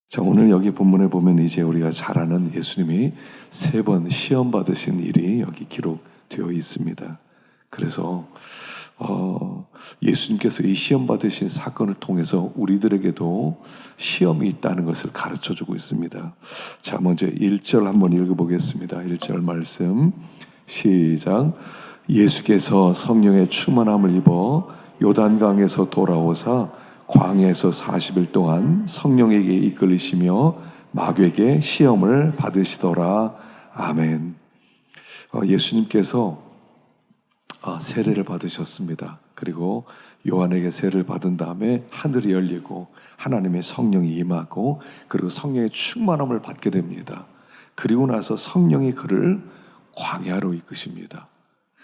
자, 오늘 여기 본문에 보면 이제 우리가 잘 아는 예수님이 3번 시험 받으신 일이 여기 기록되어 있습니다. 그래서 예수님께서 이 시험 받으신 사건을 통해서 우리들에게도 시험이 있다는 것을 가르쳐 주고 있습니다. 자, 먼저 1절 한번 읽어보겠습니다. 1절 말씀 시작. 예수께서 성령의 충만함을 입어 요단강에서 돌아오사 광야에서 40일 동안 성령에게 이끌리시며 마귀에게 시험을 받으시더라. 아멘. 예수님께서 세례를 받으셨습니다. 그리고 요한에게 세례를 받은 다음에 하늘이 열리고 하나님의 성령이 임하고 그리고 성령의 충만함을 받게 됩니다. 그리고 나서 성령이 그를 광야로 이끄십니다.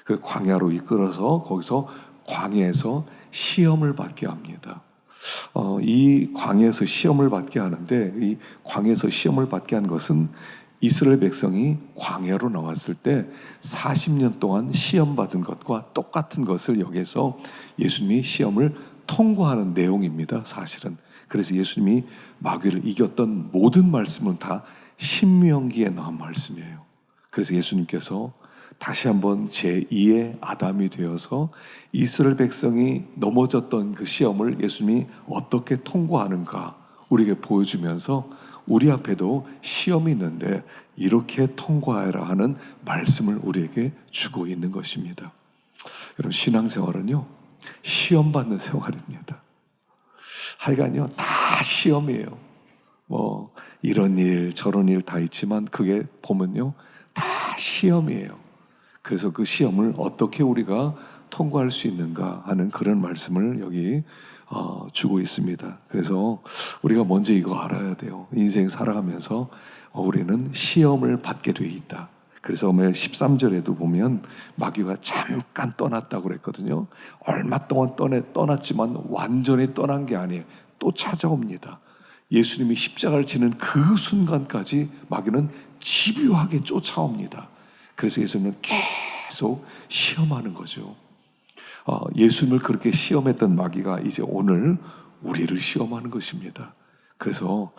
그 광야로 이끌어서 거기서 광야에서 시험을 받게 합니다. 이 광야에서 시험을 받게 하는데, 이 광야에서 시험을 받게 한 것은 이스라엘 백성이 광야로 나왔을 때 40년 동안 시험 받은 것과 똑같은 것을 여기서 예수님이 시험을 통과하는 내용입니다. 사실은. 그래서 예수님이 마귀를 이겼던 모든 말씀은 다 신명기에 나온 말씀이에요. 그래서 예수님께서 다시 한번 제2의 아담이 되어서 이스라엘 백성이 넘어졌던 그 시험을 예수님이 어떻게 통과하는가 우리에게 보여주면서 우리 앞에도 시험이 있는데 이렇게 통과해라 하는 말씀을 우리에게 주고 있는 것입니다. 여러분, 신앙생활은요, 시험 받는 생활입니다. 하여간요, 다 시험이에요. 이런 일 저런 일 다 있지만 그게 보면요, 다 시험이에요. 그래서 그 시험을 어떻게 우리가 통과할 수 있는가 하는 그런 말씀을 여기 주고 있습니다. 그래서 우리가 먼저 이거 알아야 돼요. 인생 살아가면서 우리는 시험을 받게 돼 있다. 그래서 오늘 13절에도 보면 마귀가 잠깐 떠났다고 그랬거든요. 얼마 동안 떠났지만 완전히 떠난 게 아니에요. 또 찾아옵니다. 예수님이 십자가를 지는 그 순간까지 마귀는 집요하게 쫓아옵니다. 그래서 예수님은 계속 시험하는 거죠. 예수님을 그렇게 시험했던 마귀가 이제 오늘 우리를 시험하는 것입니다. 그래서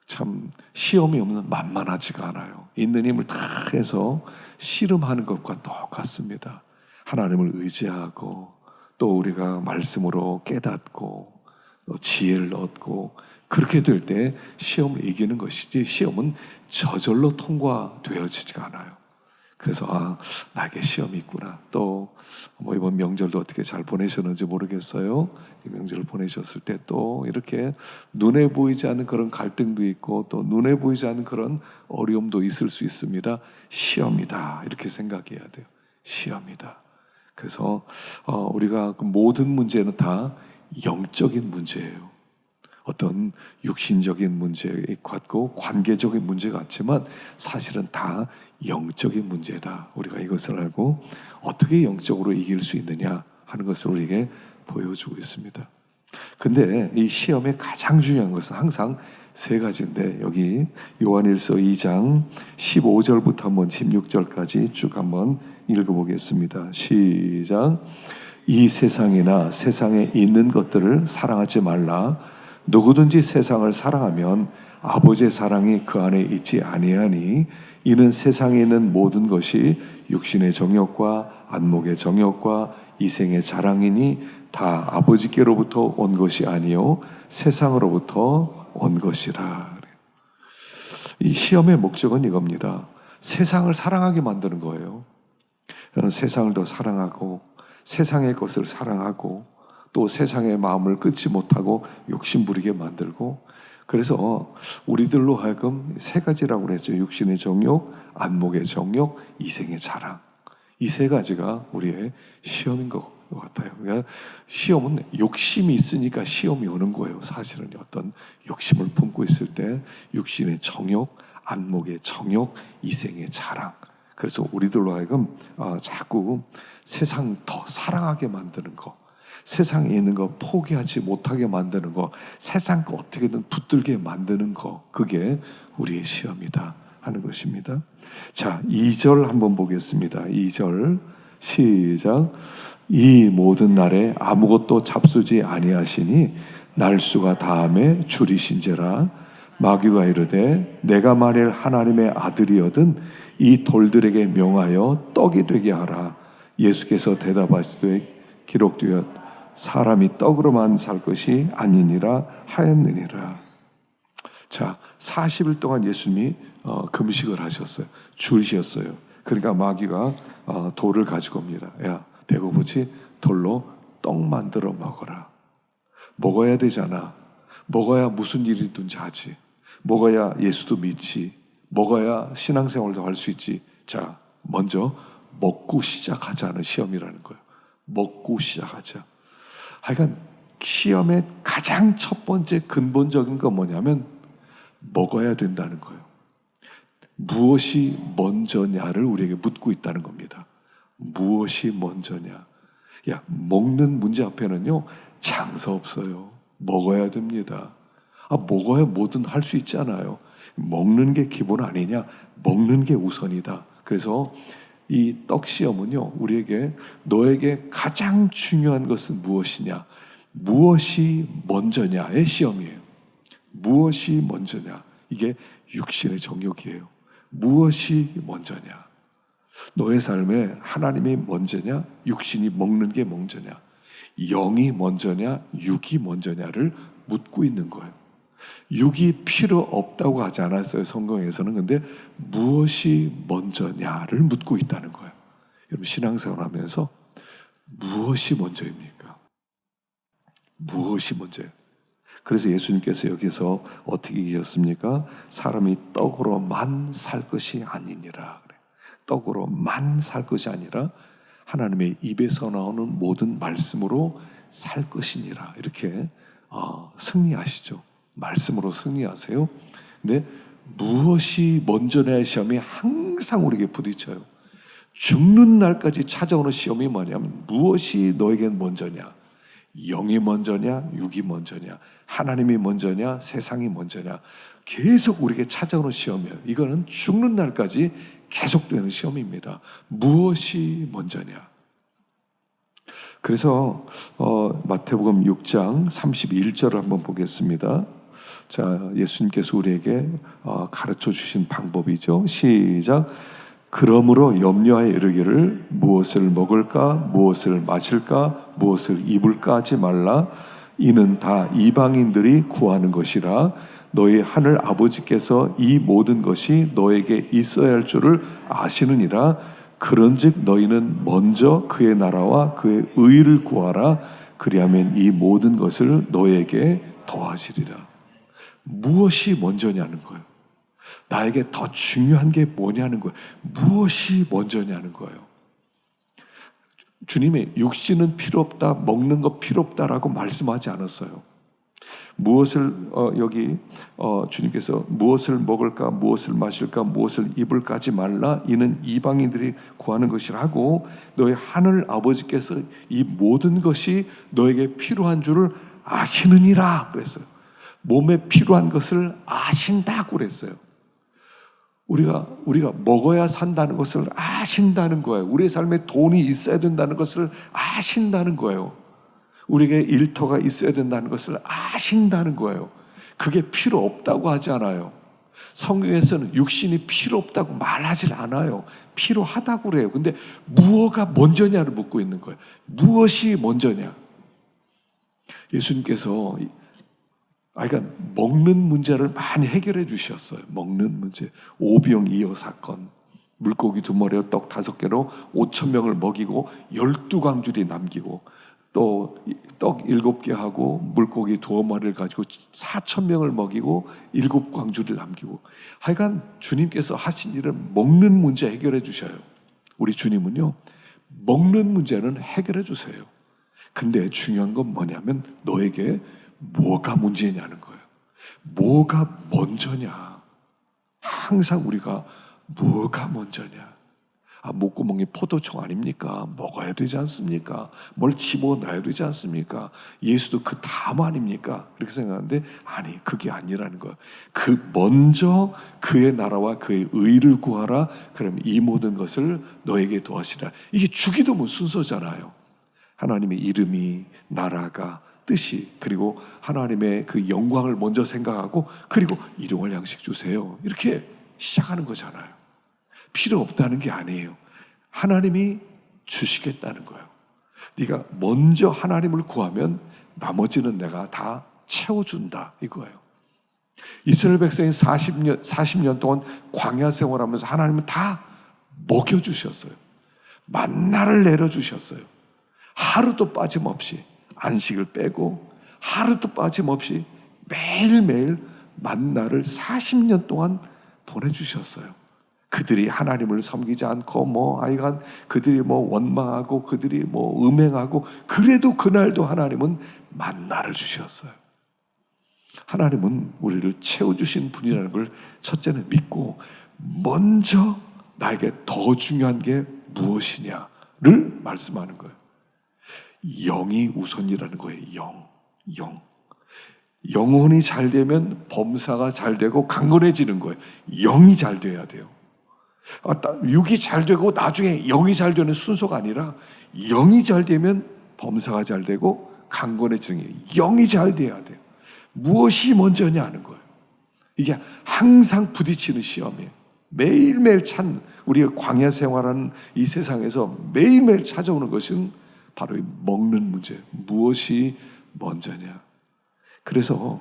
참 시험이 없는 만만하지가 않아요. 있는 힘을 다 해서 씨름하는 것과 똑같습니다. 하나님을 의지하고 또 우리가 말씀으로 깨닫고 지혜를 얻고 그렇게 될 때 시험을 이기는 것이지 시험은 저절로 통과되어지지가 않아요. 그래서 나에게 시험이 있구나. 또 이번 명절도 어떻게 잘 보내셨는지 모르겠어요. 이 명절을 보내셨을 때 또 이렇게 눈에 보이지 않는 그런 갈등도 있고 또 눈에 보이지 않는 그런 어려움도 있을 수 있습니다. 시험이다 이렇게 생각해야 돼요. 시험이다. 그래서 우리가 그 모든 문제는 다 영적인 문제예요. 어떤 육신적인 문제 같고 관계적인 문제 같지만 사실은 다 영적인 문제다. 우리가 이것을 알고 어떻게 영적으로 이길 수 있느냐 하는 것을 우리에게 보여주고 있습니다. 근데 이 시험의 가장 중요한 것은 항상 3가지인데 여기 요한일서 2장 15절부터 한번 16절까지 쭉 한번 읽어보겠습니다. 시작. 이 세상이나 세상에 있는 것들을 사랑하지 말라. 누구든지 세상을 사랑하면 아버지의 사랑이 그 안에 있지 아니하니 이는 세상에 있는 모든 것이 육신의 정욕과 안목의 정욕과 이생의 자랑이니 다 아버지께로부터 온 것이 아니요 세상으로부터 온 것이라. 이 시험의 목적은 이겁니다. 세상을 사랑하게 만드는 거예요. 세상을 더 사랑하고 세상의 것을 사랑하고 또 세상의 마음을 끊지 못하고 욕심부리게 만들고 그래서 우리들로 하여금 3가지라고 그랬죠. 육신의 정욕, 안목의 정욕, 이생의 자랑. 이 3가지가 우리의 시험인 것 같아요. 그러니까 시험은 욕심이 있으니까 시험이 오는 거예요. 사실은 어떤 욕심을 품고 있을 때 육신의 정욕, 안목의 정욕, 이생의 자랑. 그래서 우리들로 하여금 자꾸 세상 더 사랑하게 만드는 거, 세상에 있는 거 포기하지 못하게 만드는 거, 세상 거 어떻게든 붙들게 만드는 거, 그게 우리의 시험이다 하는 것입니다. 자, 2절 한번 보겠습니다. 2절 시작. 이 모든 날에 아무것도 잡수지 아니하시니 날수가 다함에 줄이신지라. 마귀가 이르되 내가 만일 하나님의 아들이거든 이 돌들에게 명하여 떡이 되게 하라. 예수께서 대답하시되 기록되었 사람이 떡으로만 살 것이 아니니라 하였느니라. 자, 40일 동안 예수님이 금식을 하셨어요. 줄이셨어요. 그러니까 마귀가 돌을 가지고 옵니다. 야, 배고프지? 돌로 떡 만들어 먹어라. 먹어야 되잖아. 먹어야 무슨 일이든지 하지. 먹어야 예수도 믿지. 먹어야 신앙생활도 할 수 있지. 자, 먼저 먹고 시작하자는 시험이라는 거예요. 먹고 시작하자. 하여간 시험의 가장 첫 번째 근본적인 건 뭐냐면 먹어야 된다는 거예요. 무엇이 먼저냐를 우리에게 묻고 있다는 겁니다. 무엇이 먼저냐. 야, 먹는 문제 앞에는요, 장사 없어요. 먹어야 됩니다. 먹어야 뭐든 할 수 있잖아요. 먹는 게 기본 아니냐? 먹는 게 우선이다. 그래서 이 떡 시험은요, 우리에게 너에게 가장 중요한 것은 무엇이냐? 무엇이 먼저냐의 시험이에요. 무엇이 먼저냐? 이게 육신의 정욕이에요. 무엇이 먼저냐? 너의 삶에 하나님이 먼저냐? 육신이 먹는 게 먼저냐? 영이 먼저냐? 육이 먼저냐를 묻고 있는 거예요. 육이 필요 없다고 하지 않았어요, 성경에서는. 근데 무엇이 먼저냐를 묻고 있다는 거예요. 여러분, 신앙생활 하면서 무엇이 먼저입니까? 무엇이 먼저예요? 그래서 예수님께서 여기서 어떻게 얘기하셨습니까? 사람이 떡으로만 살 것이 아니니라. 떡으로만 살 것이 아니라 하나님의 입에서 나오는 모든 말씀으로 살 것이니라. 이렇게 승리하시죠. 말씀으로 승리하세요. 근데 무엇이 먼저냐의 시험이 항상 우리에게 부딪혀요. 죽는 날까지 찾아오는 시험이 뭐냐면 무엇이 너에겐 먼저냐? 영이 먼저냐? 육이 먼저냐? 하나님이 먼저냐? 세상이 먼저냐? 계속 우리에게 찾아오는 시험이에요. 이거는 죽는 날까지 계속되는 시험입니다. 무엇이 먼저냐? 그래서 마태복음 6장 31절을 한번 보겠습니다. 자, 예수님께서 우리에게 가르쳐 주신 방법이죠. 시작. 그러므로 염려하여 이르기를 무엇을 먹을까, 무엇을 마실까, 무엇을 입을까 하지 말라. 이는 다 이방인들이 구하는 것이라. 너희 하늘 아버지께서 이 모든 것이 너에게 있어야 할 줄을 아시느니라. 그런즉 너희는 먼저 그의 나라와 그의 의를 구하라. 그리하면 이 모든 것을 너에게 더하시리라. 무엇이 먼저냐는 거예요. 나에게 더 중요한 게 뭐냐는 거예요. 무엇이 먼저냐는 거예요. 주님의 육신은 필요 없다, 먹는 거 필요 없다라고 말씀하지 않았어요. 무엇을 여기 주님께서 무엇을 먹을까, 무엇을 마실까, 무엇을 입을까 하지 말라. 이는 이방인들이 구하는 것이라 하고 너희 하늘 아버지께서 이 모든 것이 너에게 필요한 줄을 아시느니라 그랬어요. 몸에 필요한 것을 아신다고 그랬어요. 우리가 먹어야 산다는 것을 아신다는 거예요. 우리의 삶에 돈이 있어야 된다는 것을 아신다는 거예요. 우리에게 일터가 있어야 된다는 것을 아신다는 거예요. 그게 필요 없다고 하지 않아요. 성경에서는 육신이 필요 없다고 말하지 않아요. 필요하다고 그래요. 근데 무엇가 먼저냐를 묻고 있는 거예요. 무엇이 먼저냐? 예수님께서 그러니까 먹는 문제를 많이 해결해 주셨어요. 먹는 문제. 오병이어 사건. 물고기 2마리와 떡 5개로 5,000명을 먹이고 12광줄이 남기고 또 떡 7개 하고 물고기 2마리를 가지고 4,000명을 먹이고 7광줄을 남기고 하여간 주님께서 하신 일은 먹는 문제 해결해 주셔요. 우리 주님은요, 먹는 문제는 해결해 주세요. 근데 중요한 건 뭐냐면 너에게 뭐가 문제냐는 거예요. 뭐가 먼저냐. 항상 우리가 뭐가 먼저냐. 목구멍이 포도청 아닙니까? 먹어야 되지 않습니까? 뭘 집어넣어야 되지 않습니까? 예수도 그 다음 아닙니까? 이렇게 생각하는데 아니, 그게 아니라는 거예요. 그 먼저 그의 나라와 그의 의를 구하라. 그럼 이 모든 것을 너에게 도하시라. 이게 주기도문 순서잖아요. 하나님의 이름이, 나라가, 뜻이, 그리고 하나님의 그 영광을 먼저 생각하고, 그리고 일용할 양식 주세요, 이렇게 시작하는 거잖아요. 필요 없다는 게 아니에요. 하나님이 주시겠다는 거예요. 네가 먼저 하나님을 구하면 나머지는 내가 다 채워준다, 이거예요. 이스라엘 백성이 40년 동안 광야 생활하면서 하나님은 다 먹여주셨어요. 만나를 내려주셨어요. 하루도 빠짐없이, 안식을 빼고 하루도 빠짐없이 매일매일 만나를 40년 동안 보내주셨어요. 그들이 하나님을 섬기지 않고 하여간 그들이 원망하고 그들이 음행하고, 그래도 그날도 하나님은 만나를 주셨어요. 하나님은 우리를 채워주신 분이라는 걸 첫째는 믿고, 먼저 나에게 더 중요한 게 무엇이냐를 말씀하는 거예요. 영이 우선이라는 거예요. 영혼이 잘 되면 범사가 잘 되고 강건해지는 거예요. 영이 잘 돼야 돼요. 육이 잘 되고 나중에 영이 잘 되는 순서가 아니라, 영이 잘 되면 범사가 잘 되고 강건해지는 거예요. 영이 잘 돼야 돼요. 무엇이 먼저냐 하는 거예요. 이게 항상 부딪히는 시험이에요. 매일매일 우리가 광야 생활하는 이 세상에서 매일매일 찾아오는 것은 바로 이 먹는 문제. 무엇이 먼저냐. 그래서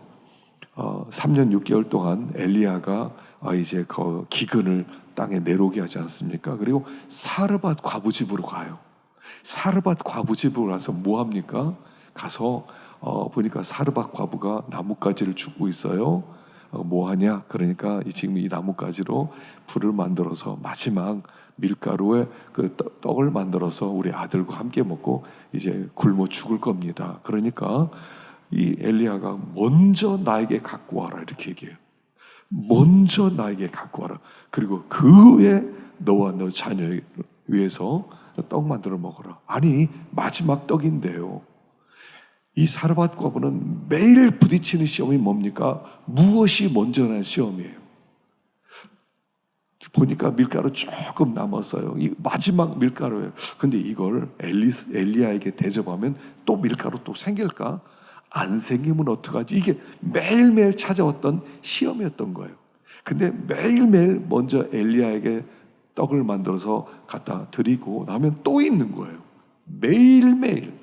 3년 6개월 동안 엘리야가 이제 그 기근을 땅에 내려오게 하지 않습니까? 그리고 사르밧 과부집으로 가요. 사르밧 과부집으로 가서 뭐 합니까? 가서 보니까 사르밧 과부가 나뭇가지를 줍고 있어요. 뭐 하냐? 그러니까 지금 이 나뭇가지로 불을 만들어서 마지막 밀가루에 그 떡을 만들어서 우리 아들과 함께 먹고 이제 굶어 죽을 겁니다. 그러니까 이 엘리야가 먼저 나에게 갖고 와라, 이렇게 얘기해요. 먼저 나에게 갖고 와라. 그리고 그 후에 너와 너 자녀를 위해서 떡 만들어 먹어라. 아니, 마지막 떡인데요. 이 사르밧 과부는 매일 부딪히는 시험이 뭡니까? 무엇이 먼저라는 시험이에요. 보니까 밀가루 조금 남았어요. 이 마지막 밀가루예요. 근데 이걸 엘리야에게 대접하면 또 밀가루 또 생길까? 안 생기면 어떡하지? 이게 매일매일 찾아왔던 시험이었던 거예요. 근데 매일매일 먼저 엘리야에게 떡을 만들어서 갖다 드리고 나면 또 있는 거예요. 매일매일.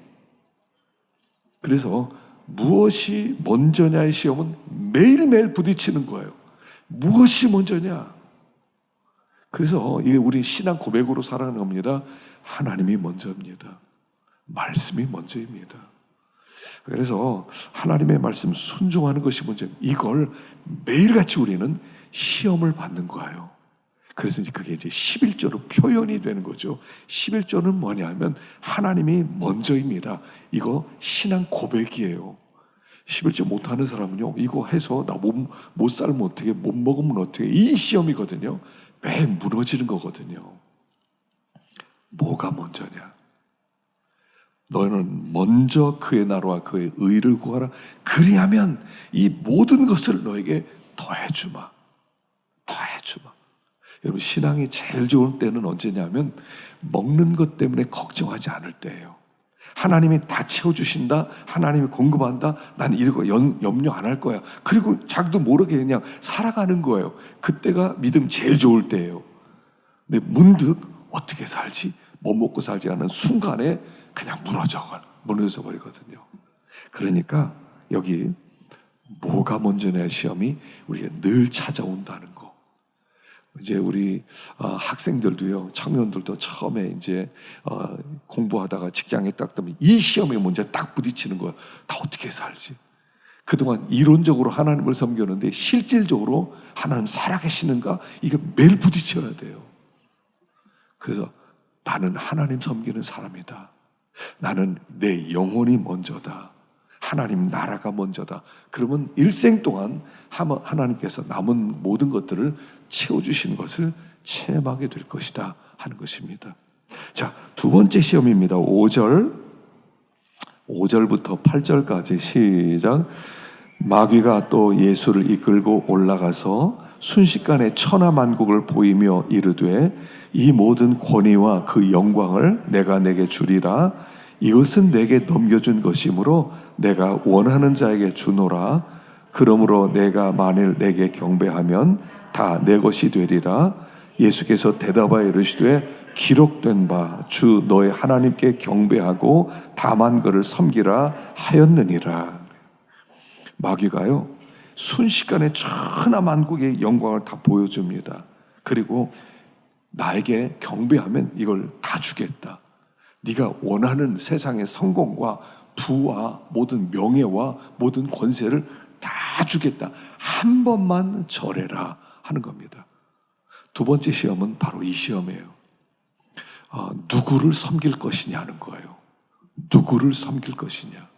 그래서 무엇이 먼저냐의 시험은 매일매일 부딪히는 거예요. 무엇이 먼저냐? 그래서 이게 우리 신앙 고백으로 살아가는 겁니다. 하나님이 먼저입니다. 말씀이 먼저입니다. 그래서 하나님의 말씀 순종하는 것이 먼저입니다. 이걸 매일같이 우리는 시험을 받는 거예요. 그래서 그게 이제 11조로 표현이 되는 거죠. 11조는 뭐냐면 하나님이 먼저입니다. 이거 신앙 고백이에요. 11조 못하는 사람은요, 이거 해서 나 못 살면 어떻게, 못 먹으면 어떻게, 이 시험이거든요. 매일 무너지는 거거든요. 뭐가 먼저냐? 너는 먼저 그의 나라와 그의 의를 구하라. 그리하면 이 모든 것을 너에게 더해주마. 여러분, 신앙이 제일 좋은 때는 언제냐면 먹는 것 때문에 걱정하지 않을 때예요. 하나님이 다 채워주신다, 하나님이 공급한다, 난 이러고 염려 안 할 거야. 그리고 자기도 모르게 그냥 살아가는 거예요. 그때가 믿음 제일 좋을 때예요. 근데 문득 어떻게 살지? 뭐 먹고 살지 않은 순간에 그냥 무너져 버리거든요. 그러니까 여기 뭐가 먼저냐 시험이 우리가 늘 찾아온다는 거. 이제 우리 학생들도요, 청년들도 처음에 이제 공부하다가 직장에 딱 되면 이 시험에 먼저 딱 부딪히는 거예요. 다 어떻게 살지? 그동안 이론적으로 하나님을 섬겼는데 실질적으로 하나님 살아계시는가? 이게 매일 부딪혀야 돼요. 그래서 나는 하나님 섬기는 사람이다. 나는 내 영혼이 먼저다. 하나님 나라가 먼저다. 그러면 일생 동안 하나님께서 남은 모든 것들을 채워주시는 것을 체험하게 될 것이다 하는 것입니다. 자, 두 번째 시험입니다. 5절부터 8절까지 시작. 마귀가 또 예수를 이끌고 올라가서 순식간에 천하만국을 보이며 이르되 이 모든 권위와 그 영광을 내가 내게 주리라. 이것은 내게 넘겨준 것이므로 내가 원하는 자에게 주노라. 그러므로 내가 만일 내게 경배하면 다 내 것이 되리라. 예수께서 대답하여 이르시되 기록된 바 주 너의 하나님께 경배하고 다만 그를 섬기라 하였느니라. 마귀가요 순식간에 천하만국의 영광을 다 보여줍니다. 그리고 나에게 경배하면 이걸 다 주겠다. 네가 원하는 세상의 성공과 부와 모든 명예와 모든 권세를 다 주겠다. 한 번만 절해라 하는 겁니다. 두 번째 시험은 바로 이 시험이에요. 누구를 섬길 것이냐 하는 거예요. 누구를 섬길 것이냐.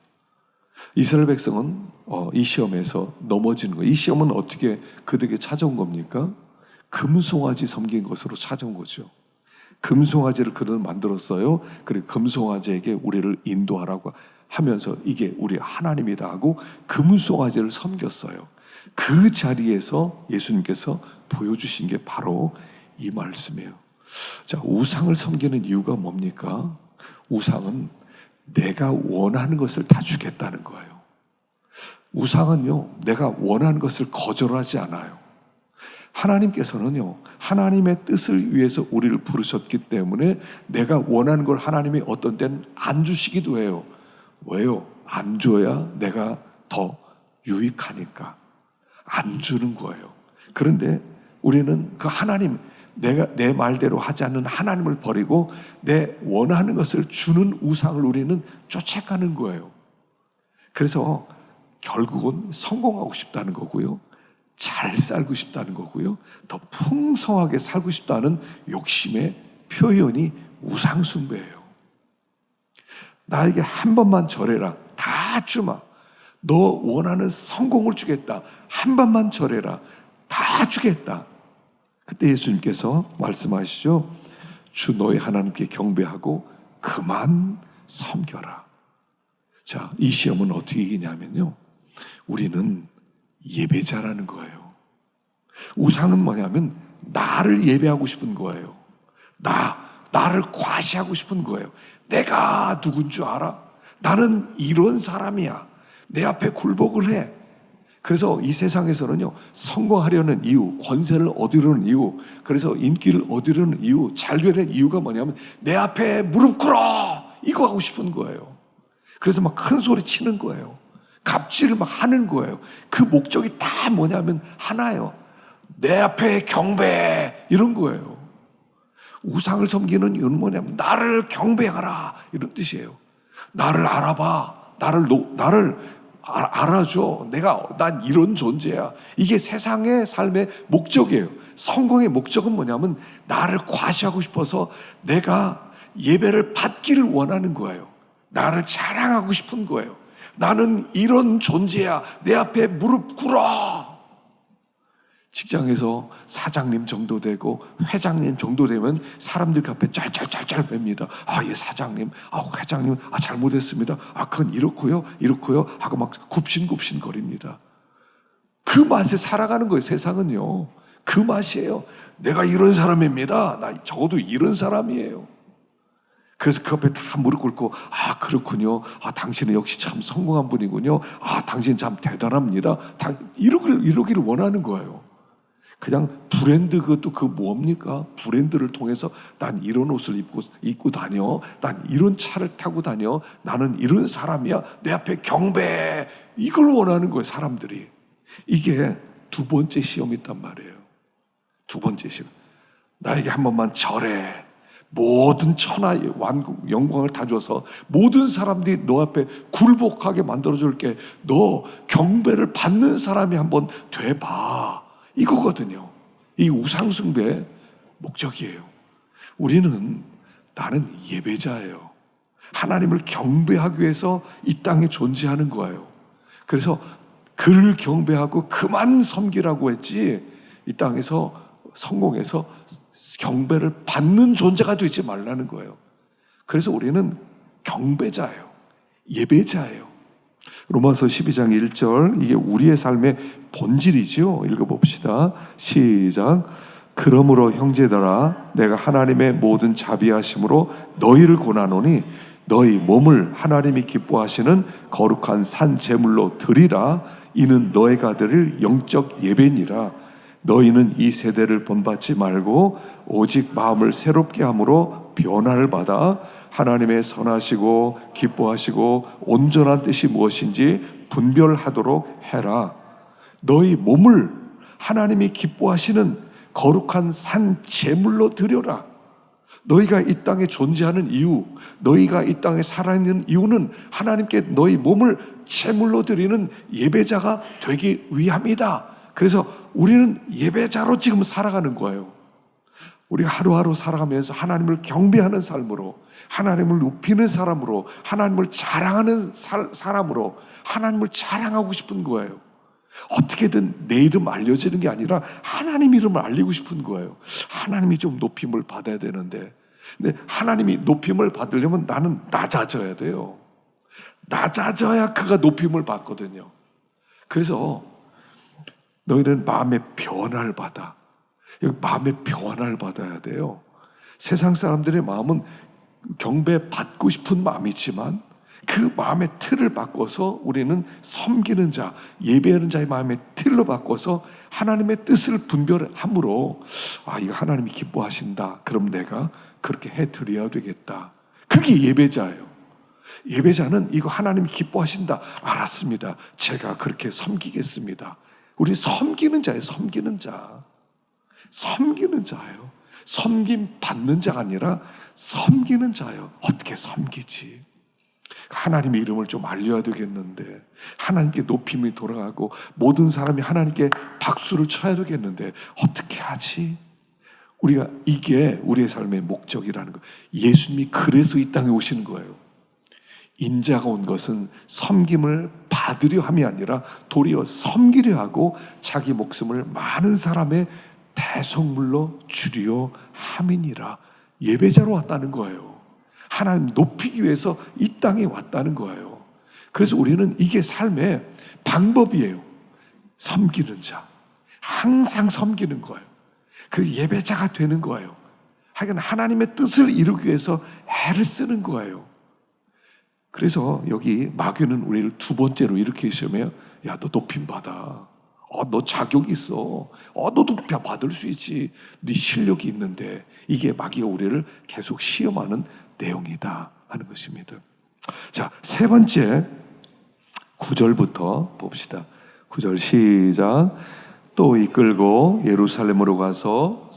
이스라엘 백성은 이 시험에서 넘어지는 거예요. 이 시험은 어떻게 그들에게 찾아온 겁니까? 금송아지 섬긴 것으로 찾아온 거죠. 금송아지를 그들은 만들었어요. 그리고 금송아지에게 우리를 인도하라고 하면서 이게 우리 하나님이다 하고 금송아지를 섬겼어요. 그 자리에서 예수님께서 보여주신 게 바로 이 말씀이에요. 자, 우상을 섬기는 이유가 뭡니까? 우상은 내가 원하는 것을 다 주겠다는 거예요. 우상은요, 내가 원하는 것을 거절하지 않아요. 하나님께서는요, 하나님의 뜻을 위해서 우리를 부르셨기 때문에 내가 원하는 걸 하나님이 어떤 때는 안 주시기도 해요. 왜요? 안 줘야 내가 더 유익하니까 안 주는 거예요. 그런데 우리는 그 하나님, 내가 내 말대로 하지 않는 하나님을 버리고 내 원하는 것을 주는 우상을 우리는 쫓아가는 거예요. 그래서 결국은 성공하고 싶다는 거고요, 잘 살고 싶다는 거고요, 더 풍성하게 살고 싶다는 욕심의 표현이 우상숭배예요. 나에게 한 번만 절해라. 다 주마. 너 원하는 성공을 주겠다. 한 번만 절해라. 다 주겠다. 그때 예수님께서 말씀하시죠. 주 너의 하나님께 경배하고 그만 섬겨라. 자, 이 시험은 어떻게 이기냐면요, 우리는 예배자라는 거예요. 우상은 뭐냐면 나를 예배하고 싶은 거예요. 나를 과시하고 싶은 거예요. 내가 누군 줄 알아? 나는 이런 사람이야. 내 앞에 굴복을 해. 그래서 이 세상에서는요, 성공하려는 이유, 권세를 얻으려는 이유, 그래서 인기를 얻으려는 이유, 잘 되는 이유가 뭐냐면 내 앞에 무릎 꿇어! 이거 하고 싶은 거예요. 그래서 막 큰 소리 치는 거예요. 갑질을 막 하는 거예요. 그 목적이 다 뭐냐면 하나예요. 내 앞에 경배, 이런 거예요. 우상을 섬기는 이유는 뭐냐면 나를 경배하라, 이런 뜻이에요. 나를 알아봐. 나를 알아줘. 난 이런 존재야. 이게 세상의 삶의 목적이에요. 성공의 목적은 뭐냐면 나를 과시하고 싶어서 내가 예배를 받기를 원하는 거예요. 나를 자랑하고 싶은 거예요. 나는 이런 존재야. 내 앞에 무릎 꿇어. 직장에서 사장님 정도 되고 회장님 정도 되면 사람들 앞에 짤짤짤짤 뺍니다. 예, 사장님, 회장님, 잘못했습니다. 그건 이렇고요 하고 막 굽신굽신 거립니다. 그 맛에 살아가는 거예요, 세상은요. 그 맛이에요. 내가 이런 사람입니다. 나 적어도 이런 사람이에요. 그래서 그 앞에 다 무릎 꿇고 그렇군요. 당신은 역시 참 성공한 분이군요. 당신 참 대단합니다. 이러기를 원하는 거예요. 그냥 브랜드, 그것도 뭡니까? 브랜드를 통해서 난 이런 옷을 입고 다녀. 난 이런 차를 타고 다녀. 나는 이런 사람이야. 내 앞에 경배. 이걸 원하는 거예요, 사람들이. 이게 두 번째 시험이 있단 말이에요. 두 번째 시험. 나에게 한 번만 절해. 모든 천하의 완국, 영광을 다 줘서 모든 사람들이 너 앞에 굴복하게 만들어줄게. 너 경배를 받는 사람이 한번 돼봐. 이거거든요. 이 우상숭배의 목적이에요. 나는 예배자예요. 하나님을 경배하기 위해서 이 땅에 존재하는 거예요. 그래서 그를 경배하고 그만 섬기라고 했지, 이 땅에서 성공해서 경배를 받는 존재가 되지 말라는 거예요. 그래서 우리는 경배자예요. 예배자예요. 로마서 12장 1절, 이게 우리의 삶의 본질이죠. 읽어봅시다. 시작. 그러므로 형제들아, 내가 하나님의 모든 자비하심으로 너희를 권하노니 너희 몸을 하나님이 기뻐하시는 거룩한 산 제물로 드리라. 이는 너희가 드릴 영적 예배니라. 너희는 이 세대를 본받지 말고 오직 마음을 새롭게 함으로 변화를 받아 하나님의 선하시고 기뻐하시고 온전한 뜻이 무엇인지 분별하도록 해라. 너희 몸을 하나님이 기뻐하시는 거룩한 산 제물로 드려라. 너희가 이 땅에 존재하는 이유, 너희가 이 땅에 살아있는 이유는 하나님께 너희 몸을 제물로 드리는 예배자가 되기 위함이다. 그래서 우리는 예배자로 지금 살아가는 거예요. 우리가 하루하루 살아가면서 하나님을 경배하는 삶으로, 하나님을 높이는 사람으로, 하나님을 자랑하는 사람으로 하나님을 자랑하고 싶은 거예요. 어떻게든 내 이름 알려지는 게 아니라 하나님 이름을 알리고 싶은 거예요. 하나님이 좀 높임을 받아야 되는데, 근데 하나님이 높임을 받으려면 나는 낮아져야 돼요. 낮아져야 그가 높임을 받거든요. 그래서 너희는 마음의 변화를 받아. 여기 마음의 변화를 받아야 돼요. 세상 사람들의 마음은 경배받고 싶은 마음이지만 그 마음의 틀을 바꿔서 우리는 섬기는 자, 예배하는 자의 마음의 틀로 바꿔서 하나님의 뜻을 분별함으로, 아, 이거 하나님이 기뻐하신다. 그럼 내가 그렇게 해드려야 되겠다. 그게 예배자예요. 예배자는 이거 하나님이 기뻐하신다. 알았습니다. 제가 그렇게 섬기겠습니다. 우리 섬기는 자예요. 섬기는 자. 섬기는 자예요. 섬김 받는 자가 아니라 섬기는 자예요. 어떻게 섬기지? 하나님의 이름을 좀 알려야 되겠는데, 하나님께 높임이 돌아가고 모든 사람이 하나님께 박수를 쳐야 되겠는데 어떻게 하지? 우리가 이게 우리의 삶의 목적이라는 거예요. 예수님이 그래서 이 땅에 오시는 거예요. 인자가 온 것은 섬김을 받으려 함이 아니라 도리어 섬기려 하고 자기 목숨을 많은 사람의 대속물로 주려 함이니라. 예배자로 왔다는 거예요. 하나님 높이기 위해서 이 땅에 왔다는 거예요. 그래서 우리는 이게 삶의 방법이에요. 섬기는 자. 항상 섬기는 거예요. 그 예배자가 되는 거예요. 하여간 하나님의 뜻을 이루기 위해서 애를 쓰는 거예요. 그래서 여기 마귀는 우리를 두 번째로 이렇게 시험해요. 야, 너 높임 받아. 너 자격 있어. 너도 받을 수 있지. 네 실력이 있는데. 이게 마귀가 우리를 계속 시험하는 내용이다 하는 것입니다. 자, 세 번째 9절부터 봅시다. 9절 시작. 또 이끌고 예루살렘으로 가서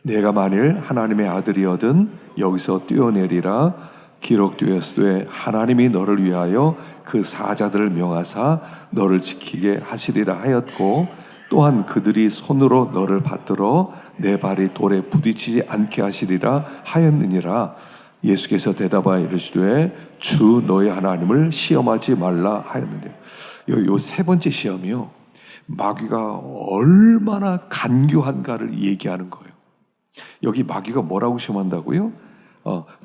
내가 만일 하나님의 아들이거든 여기서 뛰어내리라. 기록되었으되 하나님이 너를 위하여 그 사자들을 명하사 너를 지키게 하시리라 하였고, 또한 그들이 손으로 너를 받들어 내 발이 돌에 부딪히지 않게 하시리라 하였느니라. 예수께서 대답하여 이르시되 주 너의 하나님을 시험하지 말라 하였느니라. 요 세 번째 시험이요, 마귀가 얼마나 간교한가를 얘기하는 거예요. 여기 마귀가 뭐라고 시험한다고요?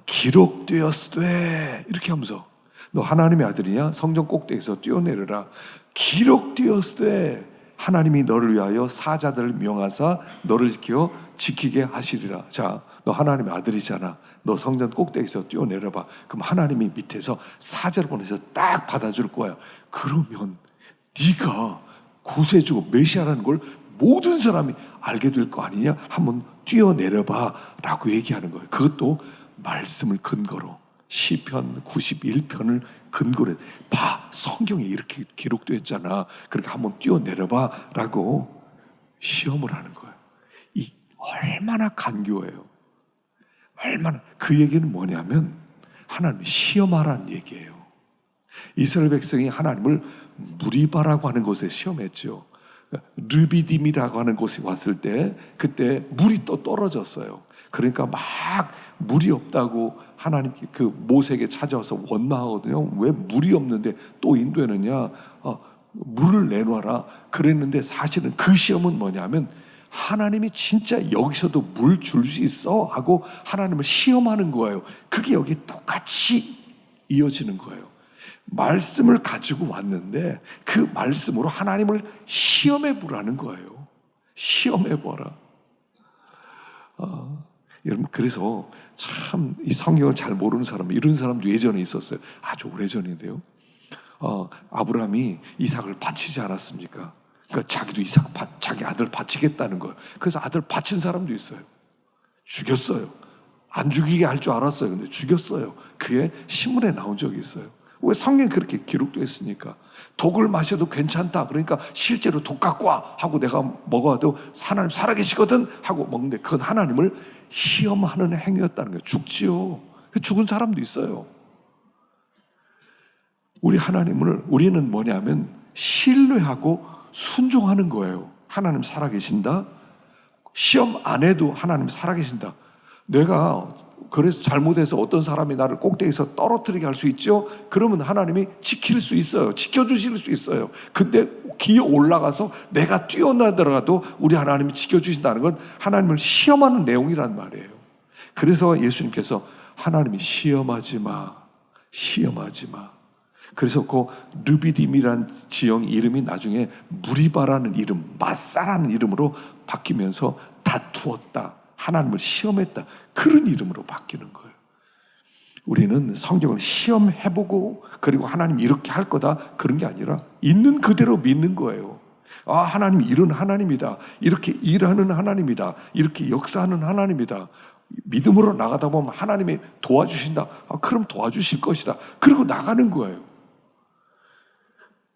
기록되었으되 이렇게 하면서, 너 하나님의 아들이냐? 성전 꼭대기에서 뛰어내려라. 기록되었으되 하나님이 너를 위하여 사자들을 명하사 너를 지키게 하시리라. 자, 너 하나님의 아들이잖아. 너 성전 꼭대기에서 뛰어내려봐. 그럼 하나님이 밑에서 사자를 보내서 딱 받아줄 거야. 그러면 네가 구세주고 메시아라는 걸 모든 사람이 알게 될 거 아니냐? 한번 뛰어내려봐 라고 얘기하는 거예요. 그것도 말씀을 근거로, 시편 91편을 근거로 봐, 성경에 이렇게 기록되었잖아. 그러니까 한번 뛰어내려봐 라고 시험을 하는 거예요. 이 얼마나 간교해요. 얼마나. 그 얘기는 뭐냐면 하나님 시험하라는 얘기예요. 이스라엘 백성이 하나님을 무리바라고 하는 곳에 시험했죠. 르비딤이라고 하는 곳에 왔을 때 그때 물이 또 떨어졌어요. 그러니까 막 물이 없다고 하나님 그 모세에게 찾아와서 원망하거든요. 왜 물이 없는데 또 인도에느냐? 물을 내놔라 그랬는데, 사실은 그 시험은 뭐냐면 하나님이 진짜 여기서도 물 줄 수 있어? 하고 하나님을 시험하는 거예요. 그게 여기 똑같이 이어지는 거예요. 말씀을 가지고 왔는데 그 말씀으로 하나님을 시험해 보라는 거예요. 시험해 보라. 여러분, 그래서 참 이 성경을 잘 모르는 사람, 이런 사람도 예전에 있었어요. 아주 오래전인데요. 아브라함이 이삭을 바치지 않았습니까? 그러니까 자기도 자기 아들 바치겠다는 거예요. 그래서 아들 바친 사람도 있어요. 죽였어요. 안 죽이게 할 줄 알았어요. 근데 죽였어요. 그게 신문에 나온 적이 있어요. 왜? 성경에 그렇게 기록되어 있으니까. 독을 마셔도 괜찮다. 그러니까 실제로 독 갖고 와 하고 내가 먹어도 하나님 살아계시거든 하고 먹는데 그건 하나님을 시험하는 행위였다는 거예요. 죽지요. 죽은 사람도 있어요. 우리 하나님을, 우리는 뭐냐면 신뢰하고 순종하는 거예요. 하나님 살아계신다. 시험 안 해도 하나님 살아계신다. 내가 그래서 잘못해서 어떤 사람이 나를 꼭대기에서 떨어뜨리게 할 수 있죠. 그러면 하나님이 지킬 수 있어요. 지켜주실 수 있어요. 근데 기어 올라가서 내가 뛰어나더라도 우리 하나님이 지켜주신다는 건 하나님을 시험하는 내용이란 말이에요. 그래서 예수님께서 하나님이 시험하지 마, 시험하지 마. 그래서 그 르비딤이란 지형 이름이 나중에 무리바라는 이름, 마사라는 이름으로 바뀌면서 다투었다, 하나님을 시험했다, 그런 이름으로 바뀌는 거예요. 우리는 성경을 시험해보고 그리고 하나님 이렇게 할 거다 그런 게 아니라 있는 그대로 믿는 거예요. 아, 하나님이 이런 하나님이다, 이렇게 일하는 하나님이다, 이렇게 역사하는 하나님이다. 믿음으로 나가다 보면 하나님이 도와주신다. 그럼 도와주실 것이다. 그리고 나가는 거예요.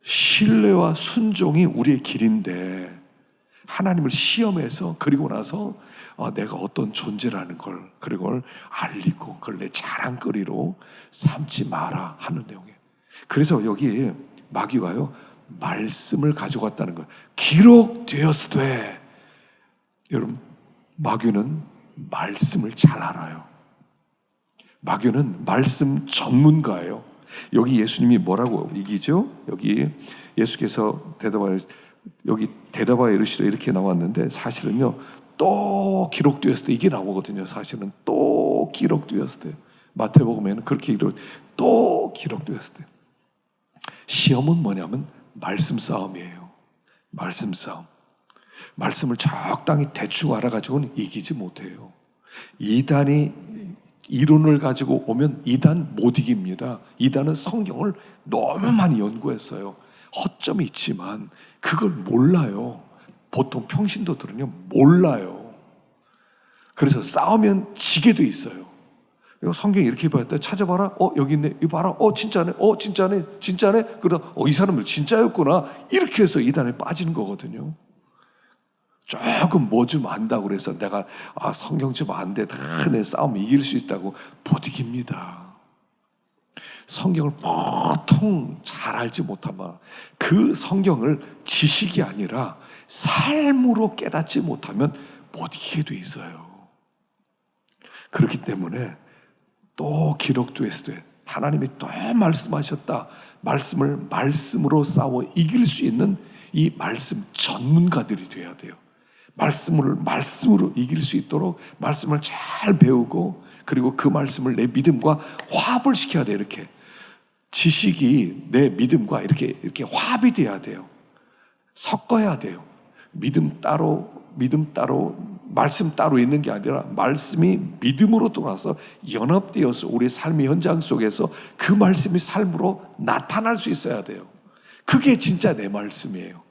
신뢰와 순종이 우리의 길인데 하나님을 시험해서 그리고 나서 내가 어떤 존재라는 걸, 그리고 그걸 알리고 그걸 내 자랑거리로 삼지 마라 하는 내용이에요. 그래서 여기 마귀가요, 말씀을 가져갔다는 거예요. 기록되었으되. 여러분, 마귀는 말씀을 잘 알아요. 마귀는 말씀 전문가예요. 여기 예수님이 뭐라고 이기죠? 여기 예수께서 여기 대답하여 이르시되 이렇게 나왔는데 사실은요, 또 기록되었을 때 이게 나오거든요. 사실은 또 기록되었을 때, 마태복음에는 그렇게 또 기록되었을 때. 시험은 뭐냐면 말씀 싸움이에요. 말씀 싸움. 말씀을 적당히 대충 알아가지고는 이기지 못해요. 이단이 이론을 가지고 오면 이단 못 이깁니다. 이단은 성경을 너무 많이 연구했어요. 허점이 있지만 그걸 몰라요. 보통 평신도들은요, 몰라요. 그래서 싸우면 지게 돼 있어요. 성경이 이렇게 봤다, 찾아봐라. 여기 있네. 이거 봐라. 진짜네. 진짜네. 진짜네. 그러다 이 사람은 진짜였구나. 이렇게 해서 이단에 빠지는 거거든요. 조금 뭐 좀 안다고 그래서 내가 성경 좀 안 돼, 다 내 싸움 이길 수 있다고 못 이깁니다. 성경을 보통 잘 알지 못하면 그 성경을 지식이 아니라 삶으로 깨닫지 못하면 못 이기게 돼 있어요. 그렇기 때문에 또 기록되었을 때 하나님이 또 말씀하셨다, 말씀을 말씀으로 싸워 이길 수 있는 이 말씀 전문가들이 돼야 돼요. 말씀으로 이길 수 있도록 말씀을 잘 배우고 그리고 그 말씀을 내 믿음과 화합을 시켜야 돼요. 이렇게 지식이 내 믿음과 이렇게 화합이 돼야 돼요. 섞어야 돼요. 믿음 따로 말씀 따로 있는 게 아니라 말씀이 믿음으로 돌아서 연합되어서 우리 삶의 현장 속에서 그 말씀이 삶으로 나타날 수 있어야 돼요. 그게 진짜 내 말씀이에요.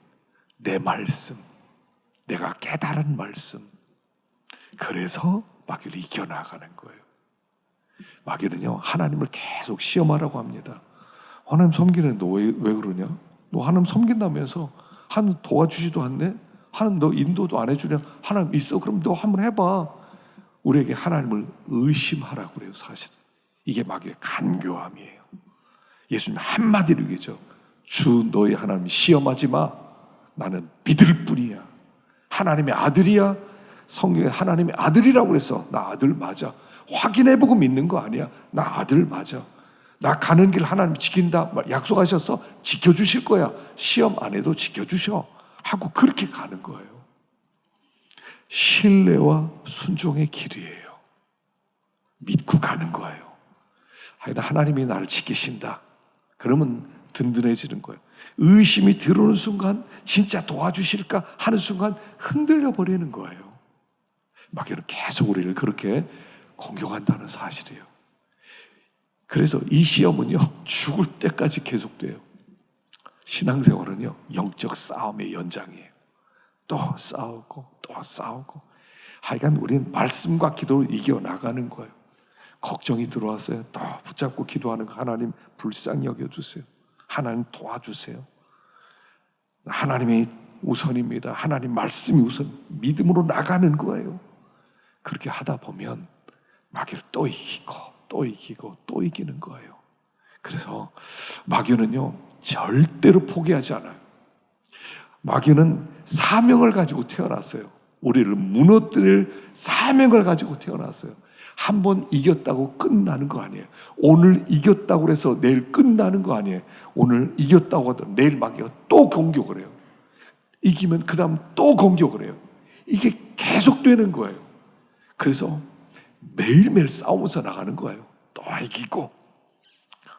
내 말씀, 내가 깨달은 말씀. 그래서 마귀를 이겨나가는 거예요. 마귀는요, 하나님을 계속 시험하라고 합니다. 하나님 섬기는데 왜 그러냐? 너 하나님 섬긴다면서 하나님 도와주지도 않네? 하나님 너 인도도 안 해주냐? 하나님 있어? 그럼 너 한번 해봐. 우리에게 하나님을 의심하라고 그래요. 사실은 이게 마귀의 간교함이에요. 예수님 한마디로 얘기죠. 주 너희 하나님 시험하지 마. 나는 믿을 뿐이야. 하나님의 아들이야. 성경에 하나님의 아들이라고 그래서 나 아들 맞아. 확인해보고 믿는 거 아니야. 나 아들 맞아. 나 가는 길 하나님 지킨다 약속하셔서 지켜주실 거야. 시험 안 해도 지켜주셔 하고 그렇게 가는 거예요. 신뢰와 순종의 길이에요. 믿고 가는 거예요. 하나님이 나를 지키신다. 그러면 든든해지는 거예요. 의심이 들어오는 순간 진짜 도와주실까 하는 순간 흔들려 버리는 거예요. 마귀는 계속 우리를 그렇게 공격한다는 사실이에요. 그래서 이 시험은요, 죽을 때까지 계속돼요. 신앙생활은요, 영적 싸움의 연장이에요. 또 싸우고 또 싸우고. 하여간 우리는 말씀과 기도로 이겨나가는 거예요. 걱정이 들어왔어요. 또 붙잡고 기도하는 거. 하나님 불쌍히 여겨주세요. 하나님 도와주세요. 하나님이 우선입니다. 하나님 말씀이 우선. 믿음으로 나가는 거예요. 그렇게 하다 보면 마귀를 또 이기고 또 이기고 또 이기는 거예요. 그래서 마귀는요, 절대로 포기하지 않아요. 마귀는 사명을 가지고 태어났어요. 우리를 무너뜨릴 사명을 가지고 태어났어요. 한 번 이겼다고 끝나는 거 아니에요. 오늘 이겼다고 해서 내일 끝나는 거 아니에요. 오늘 이겼다고 하더라도 내일 마귀가 또 공격을 해요. 이기면 그 다음 또 공격을 해요. 이게 계속되는 거예요. 그래서 매일매일 싸우면서 나가는 거예요. 또 이기고.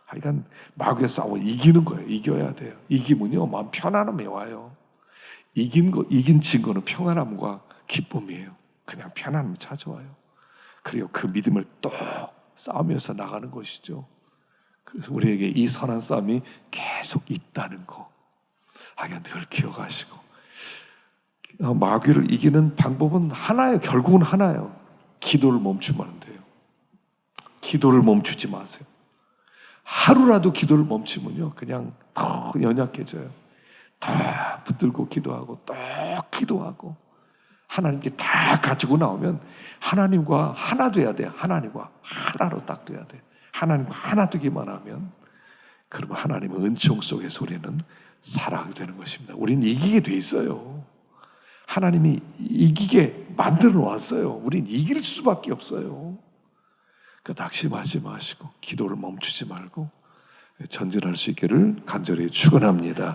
하여간 마귀가 싸워 이기는 거예요. 이겨야 돼요. 이기면요, 마음 편안함이 와요. 이긴 증거는 평안함과 기쁨이에요. 그냥 편안함이 찾아와요. 그리고 그 믿음을 또 싸우면서 나가는 것이죠. 그래서 우리에게 이 선한 싸움이 계속 있다는 거, 하여간 늘 기억하시고, 마귀를 이기는 방법은 하나예요. 결국은 하나예요. 기도를 멈추면 돼요. 기도를 멈추지 마세요. 하루라도 기도를 멈추면요, 그냥 더 연약해져요. 더 붙들고 기도하고 또 기도하고, 하나님께 다 가지고 나오면 하나님과 하나 돼야 돼요. 하나님과 하나로 딱 돼야 돼요. 하나님과 하나 되기만 하면, 그러면 하나님의 은총 속에서 우리는 살아가게 되는 것입니다. 우리는 이기게 돼 있어요. 하나님이 이기게 만들어 놨어요. 우리는 이길 수밖에 없어요. 그러니까 낙심하지 마시고 기도를 멈추지 말고 전진할 수 있기를 간절히 축원합니다.